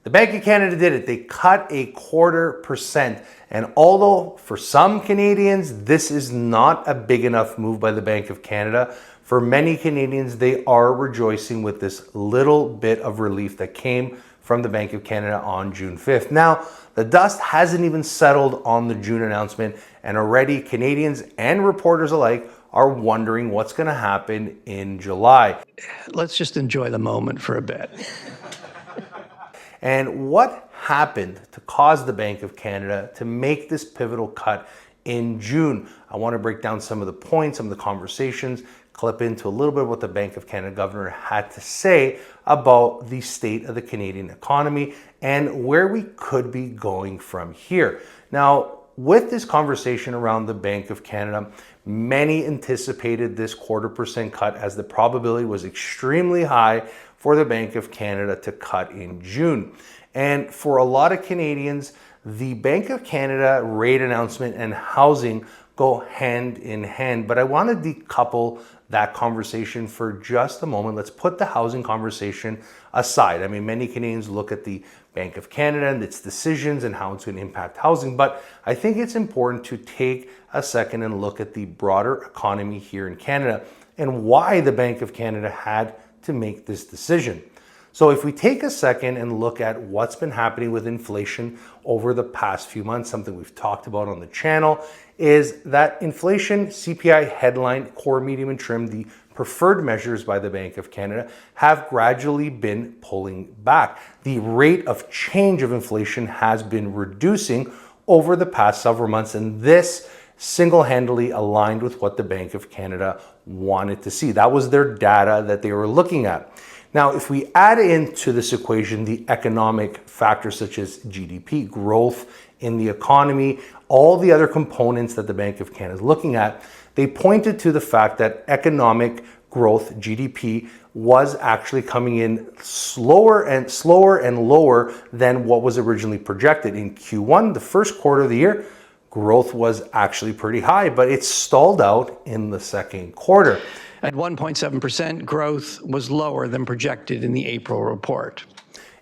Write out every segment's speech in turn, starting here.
The Bank of Canada did it. They cut 0.25%. And although for some Canadians, this is not a big enough move by the Bank of Canada, for many Canadians, they are rejoicing with this little bit of relief that came from the Bank of Canada on June 5th. Now, the dust hasn't even settled on the June announcement, and already Canadians and reporters alike are wondering what's going to happen in July. Let's just enjoy the moment for a bit. And what happened to cause the Bank of Canada to make this pivotal cut in June? I want to break down some of the points, some of the conversations, clip into a little bit of what the Bank of Canada governor had to say about the state of the Canadian economy and where we could be going from here. Now, with this conversation around the Bank of Canada, many anticipated this 0.25% cut as the probability was extremely high for the Bank of Canada to cut in June. And for a lot of Canadians, the Bank of Canada rate announcement and housing go hand in hand. But I want to decouple that conversation for just a moment. Let's put the housing conversation aside. I mean, many Canadians look at the Bank of Canada and its decisions and how it's going to impact housing, but I think it's important to take a second and look at the broader economy here in Canada and why the Bank of Canada had to make this decision. So if we take a second and look at what's been happening with inflation over the past few months, something we've talked about on the channel, is that inflation, CPI headline, core, medium, and trim, the preferred measures by the Bank of Canada, have gradually been pulling back. The rate of change of inflation has been reducing over the past several months, and this single-handedly aligned with what the Bank of Canada wanted to see. That was their data that they were looking at. Now, if we add into this equation the economic factors such as GDP, growth in the economy, all the other components that the Bank of Canada is looking at, they pointed to the fact that economic growth, GDP, was actually coming in slower and lower than what was originally projected. In Q1, the first quarter of the year, growth was actually pretty high, but it stalled out in the second quarter. At 1.7%, growth was lower than projected in the April report.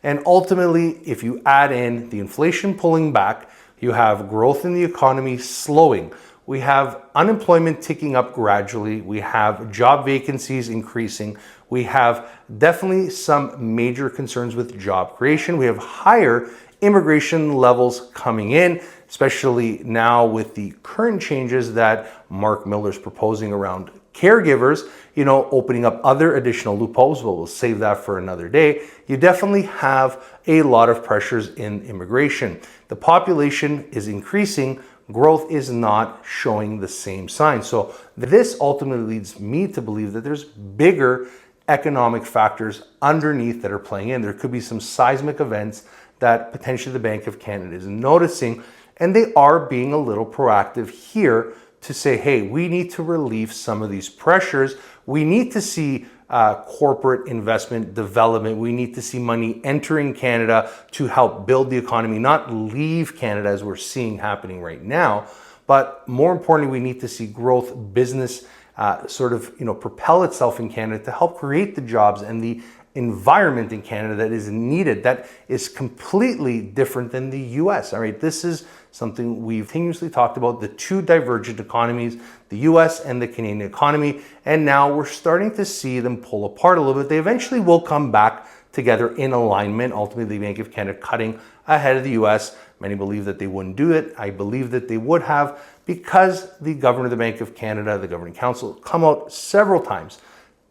And ultimately, if you add in the inflation pulling back, you have growth in the economy slowing. We have unemployment ticking up gradually. We have job vacancies increasing. We have definitely some major concerns with job creation. We have higher immigration levels coming in, especially now with the current changes that Mark Miller's proposing around caregivers, opening up other additional loopholes, but we'll save that for another day. You definitely have a lot of pressures in immigration. The population is increasing, growth is not showing the same signs. So this ultimately leads me to believe that there's bigger economic factors underneath that are playing in. There could be some seismic events that potentially the Bank of Canada is noticing, and they are being a little proactive here to say, hey, we need to relieve some of these pressures. We need to see corporate investment development. We need to see money entering Canada to help build the economy, not leave Canada as we're seeing happening right now. But more importantly, we need to see growth, business propel itself in Canada to help create the jobs and the environment in Canada that is needed, that is completely different than the US. All right, this is something we've continuously talked about, the two divergent economies, the US and the Canadian economy, and now we're starting to see them pull apart a little bit. They eventually will come back together in alignment. Ultimately, the Bank of Canada cutting ahead of the US. Many believe that they wouldn't do it. I believe that they would have, because the governor of the Bank of Canada, the Governing Council, come out several times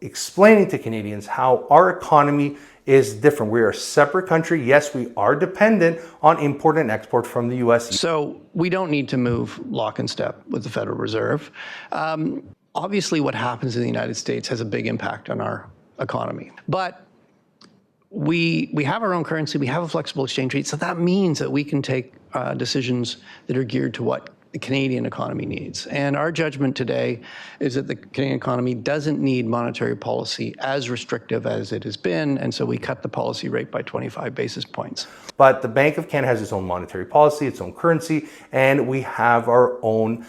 explaining to Canadians how our economy is different. We're a separate country. Yes, we are dependent on import and export from the US. So we don't need to move lock and step with the Federal Reserve. Obviously, what happens in the United States has a big impact on our economy. But we have our own currency, we have a flexible exchange rate, so that means that we can take decisions that are geared to what the Canadian economy needs. And our judgment today is that the Canadian economy doesn't need monetary policy as restrictive as it has been, and so we cut the policy rate by 25 basis points. But the Bank of Canada has its own monetary policy, its own currency, and we have our own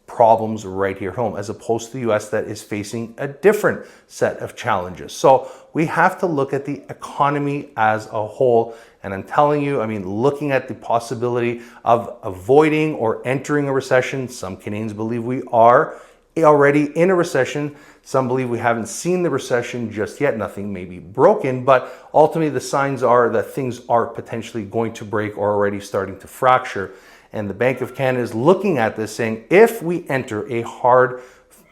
problems right here at home, as opposed to the US that is facing a different set of challenges. So we have to look at the economy as a whole, And I'm telling you, I mean, looking at the possibility of avoiding or entering a recession, some Canadians believe we are already in a recession. Some believe we haven't seen the recession just yet. Nothing may be broken, but ultimately the signs are that things are potentially going to break or already starting to fracture. And the Bank of Canada is looking at this saying, if we enter a hard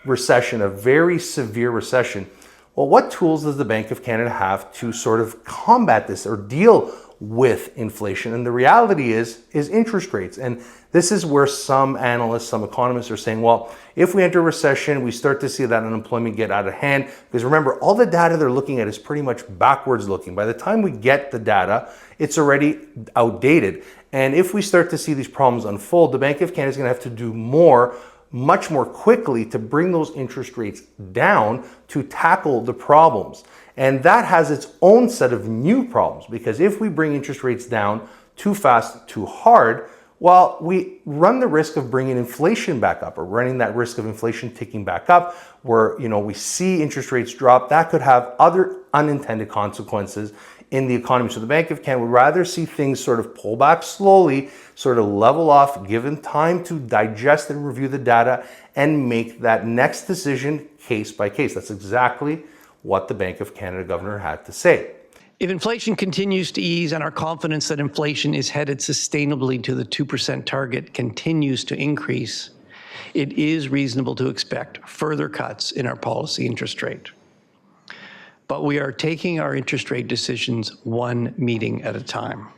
recession, a very severe recession, well, what tools does the Bank of Canada have to sort of combat this or deal with inflation? And the reality is interest rates. And this is where some analysts, some economists are saying, well, if we enter a recession, we start to see that unemployment get out of hand. Because remember, all the data they're looking at is pretty much backwards looking. By the time we get the data, it's already outdated. And if we start to see these problems unfold, the Bank of Canada is going to have to do much more quickly to bring those interest rates down to tackle the problems. And that has its own set of new problems, because if we bring interest rates down too fast, too hard, well, we run the risk of bringing inflation back up, or running that risk of inflation ticking back up, where, we see interest rates drop. That could have other unintended consequences in the economy. So the Bank of Canada would rather see things sort of pull back slowly, sort of level off, given time to digest and review the data and make that next decision case by case. That's exactly what the Bank of Canada governor had to say. If inflation continues to ease and our confidence that inflation is headed sustainably to the 2% target continues to increase, it is reasonable to expect further cuts in our policy interest rate. But we are taking our interest rate decisions one meeting at a time.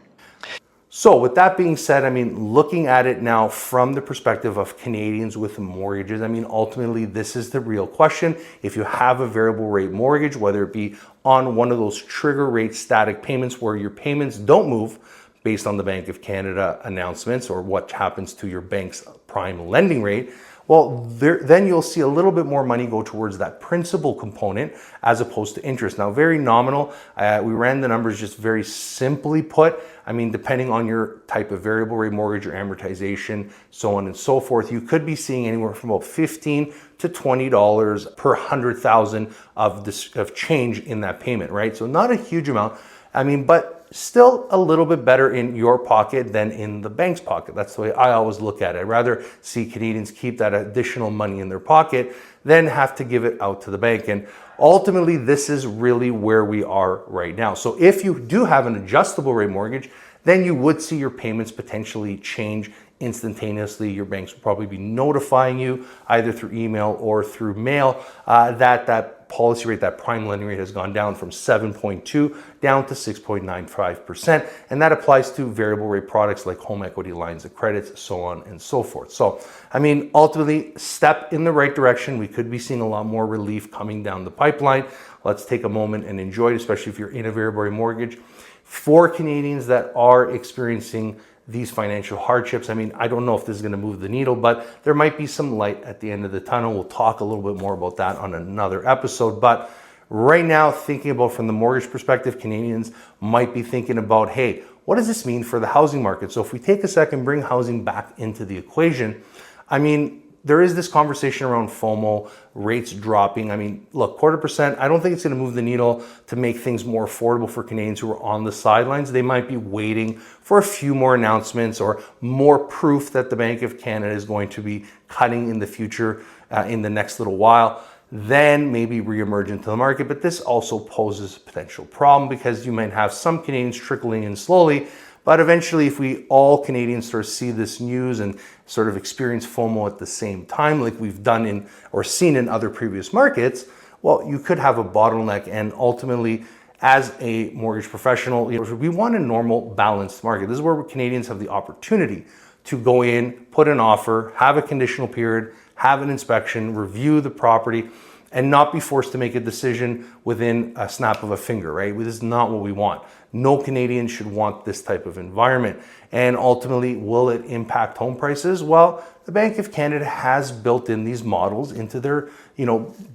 So with that being said, I mean, looking at it now from the perspective of Canadians with mortgages, I mean, ultimately, this is the real question. If you have a variable rate mortgage, whether it be on one of those trigger rate static payments where your payments don't move based on the Bank of Canada announcements or what happens to your bank's prime lending rate, well, then you'll see a little bit more money go towards that principal component as opposed to interest. Now, very nominal. We ran the numbers just very simply put. I mean, depending on your type of variable rate mortgage or amortization, so on and so forth, you could be seeing anywhere from about $15 to $20 per 100,000 of change in that payment, right? So not a huge amount. I mean, but still a little bit better in your pocket than in the bank's pocket. That's the way I always look at it. I'd rather see Canadians keep that additional money in their pocket than have to give it out to the bank. And ultimately, this is really where we are right now. So if you do have an adjustable rate mortgage, then you would see your payments potentially change instantaneously. Your banks will probably be notifying you either through email or through mail that policy rate, that prime lending rate has gone down from 7.2 down to 6.95%. And that applies to variable rate products like home equity lines of credits, so on and so forth. So, I mean, ultimately, step in the right direction. We could be seeing a lot more relief coming down the pipeline. Let's take a moment and enjoy it, especially if you're in a variable rate mortgage. For Canadians that are experiencing these financial hardships, I mean, I don't know if this is going to move the needle, but there might be some light at the end of the tunnel. We'll talk a little bit more about that on another episode. But right now, thinking about from the mortgage perspective, Canadians might be thinking about, hey, what does this mean for the housing market? So if we take a second, bring housing back into the equation, I mean, there is this conversation around FOMO, rates dropping. I mean, look, 0.25%, I don't think it's going to move the needle to make things more affordable for Canadians who are on the sidelines. They might be waiting for a few more announcements or more proof that the Bank of Canada is going to be cutting in the future in the next little while, then maybe reemerge into the market. But this also poses a potential problem because you might have some Canadians trickling in slowly. But eventually, if we all Canadians sort of see this news and sort of experience FOMO at the same time, like we've done in or seen in other previous markets, well, you could have a bottleneck. And ultimately, as a mortgage professional, we want a normal, balanced market. This is where Canadians have the opportunity to go in, put an offer, have a conditional period, have an inspection, review the property, and not be forced to make a decision within a snap of a finger, right? This is not what we want. No Canadian should want this type of environment. And ultimately, will it impact home prices? Well, the Bank of Canada has built in these models into their,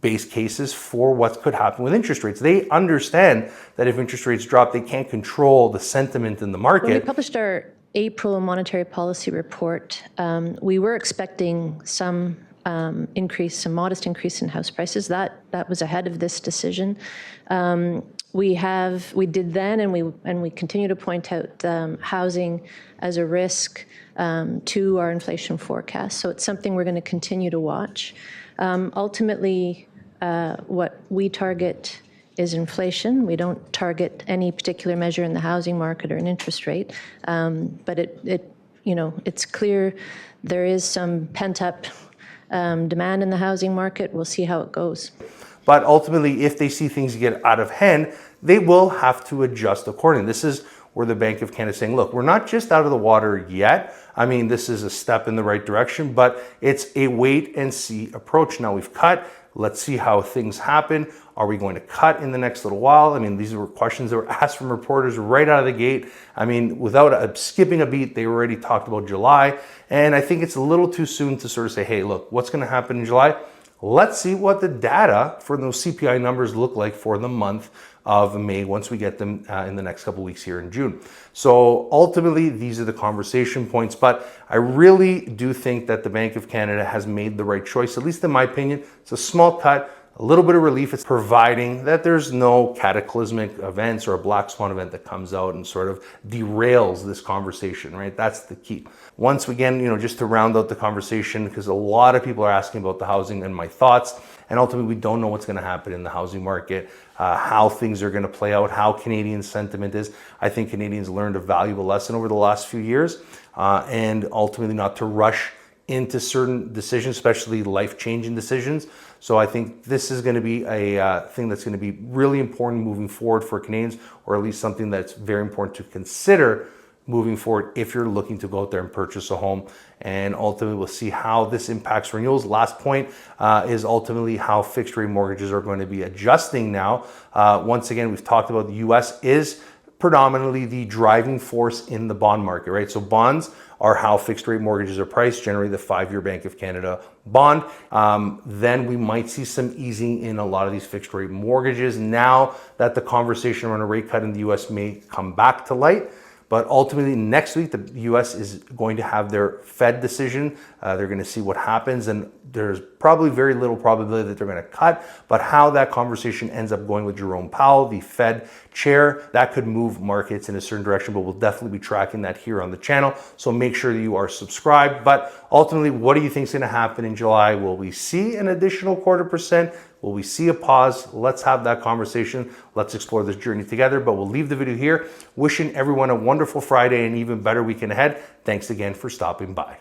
base cases for what could happen with interest rates. They understand that if interest rates drop, they can't control the sentiment in the market. When we published our April monetary policy report, we were expecting some modest increase in house prices. That was ahead of this decision. we did then, and we continue to point out housing as a risk to our inflation forecast. So it's something we're going to continue to watch. Ultimately, what we target is inflation. We don't target any particular measure in the housing market or an interest rate, but it's clear there is some pent-up demand in the housing market. We'll see how it goes. But ultimately, if they see things get out of hand, they will have to adjust accordingly. This is where the Bank of Canada is saying, look, we're not just out of the water yet. I mean, this is a step in the right direction, but it's a wait and see approach. Now we've cut. Let's see how things happen. Are we going to cut in the next little while? I mean, these were questions that were asked from reporters right out of the gate. I mean, without skipping a beat, they already talked about July. And I think it's a little too soon to sort of say, hey, look, what's going to happen in July? Let's see what the data for those CPI numbers look like for the month of May once we get them in the next couple of weeks here in June. So ultimately, these are the conversation points. But I really do think that the Bank of Canada has made the right choice, at least in my opinion. It's a small cut, a little bit of relief. It's providing that there's no cataclysmic events or a black swan event that comes out and sort of derails this conversation, right? That's the key. Once again, just to round out the conversation, because a lot of people are asking about the housing and my thoughts, and ultimately we don't know what's going to happen in the housing market, how things are going to play out, how Canadian sentiment is. I think Canadians learned a valuable lesson over the last few years, and ultimately not to rush into certain decisions, especially life-changing decisions. So I think this is going to be a thing that's going to be really important moving forward for Canadians, or at least something that's very important to consider moving forward if you're looking to go out there and purchase a home. And ultimately, we'll see how this impacts renewals. Last point is ultimately how fixed rate mortgages are going to be adjusting now. Once again, we've talked about the U.S. is predominantly the driving force in the bond market, right? So bonds are how fixed rate mortgages are priced, generally the 5-year Bank of Canada bond. Then we might see some easing in a lot of these fixed rate mortgages now that the conversation around a rate cut in the US may come back to light. But ultimately, next week, the U.S. is going to have their Fed decision. They're going to see what happens, and there's probably very little probability that they're going to cut. But how that conversation ends up going with Jerome Powell, the Fed chair, that could move markets in a certain direction, but we'll definitely be tracking that here on the channel. So make sure that you are subscribed. But ultimately, what do you think is going to happen in July? Will we see an additional 0.25%? Will we see a pause? Let's have that conversation. Let's explore this journey together. But we'll leave the video here. Wishing everyone a wonderful Friday and even better weekend ahead. Thanks again for stopping by.